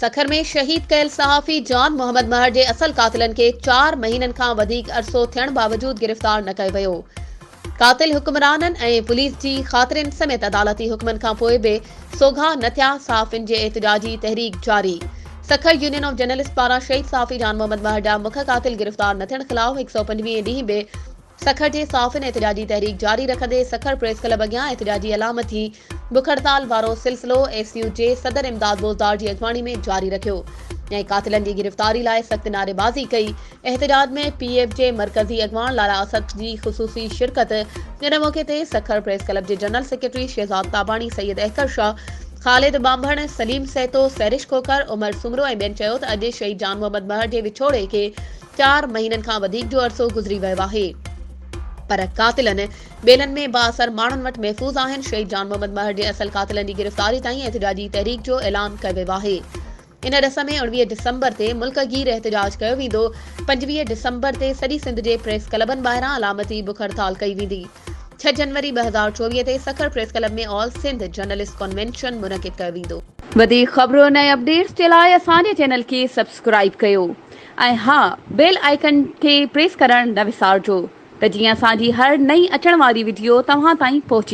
सखर में शहीद कयल सहाफ़ी जॉन मोहम्मद महर जे असल कातिलनि खे 4 महीननि खां वधीक अरसो थियण बावजूद गिरफ़्तार न कयो वियो। कातिल हुक्मराननि ऐं पुलिस जी ख़ातिरनि समेत अदालती हुक्मनि खां पोइ बि सोघा न थिया सहाफ़ियुनि जे एहतिजाजी तहरीक जारी। सखर यूनियन ऑफ जर्नलिस्ट पारां शहीद सहाफ़ी जॉन मोहम्मद महर जा मुख्य कातिल गिरफ़्तार न थियण ख़िलाफ़ 125 ॾींहं बि सखर जे सहाफ़ियुनि एहतिजाजी तहरीक जारी रखंदे सखर प्रेस क्लब अॻियां एहतिजाजी अलामती बुख हड़ताल वारो सिलसिलो एसयू जे सदर इमदाद बोज़दार जी अॻवानी में जारी रखियो ऐं कातिलनि जी गिरफ़्तारी लाइ सख़्त नारेबाज़ी कई। एहतिजाज में पीएफ जे मरकज़ी अॻवान लाला असद जी ख़ुसूसी शिरकत। इन मौक़े ते सखर प्रेस क्लब जे जनरल सेक्रेटरी शहज़ाद ताबाणी, सैयद अहकर शाह, ख़ालिद बांभण, सलीम सैतो, सैरिश खोखर, उमर सुमरो ऐं ॿियनि चयो त अॼु शहीद जॉन मोहम्मद महर जे विछोड़े खे 4 महीननि खां वधीक जो अरसो गुज़री वियो आहे, पर कातिलनि ॿेलनि में बाअसर माण्हुनि वटि महफ़ूज़ आहिनि। शहीद जॉन मोहम्मद महर जे असल कातिलनि जी गिरफ़्तारी ताईं एहतिजाजी तहरीक जो ऐलान कयो वियो आहे। इन रस में 19 डिसंबर ते मुल्कगीर एहतिजाज कयो वेंदो। 25 डिसंबर ते सॼी सिंध जे प्रेस क्लबनि ॿाहिरां अलामती बुख हड़ताल कई वेंदी। 6 जनवरी 2024 ते सखर प्रेस क्लब में ऑल सिंध जर्नलिस्ट कन्वेंशन मुनक़िद कयो वेंदो। वधीक ख़बरुनि ऐं अपडेट्स जे लाइ असांजे चैनल खे सब्सक्राइब कयो ऐं हा, बेल आइकन खे प्रेस करणु न विसारिजो त जीअं असांजी हर नई अचण वारी वीडियो तव्हां ताईं पहुची।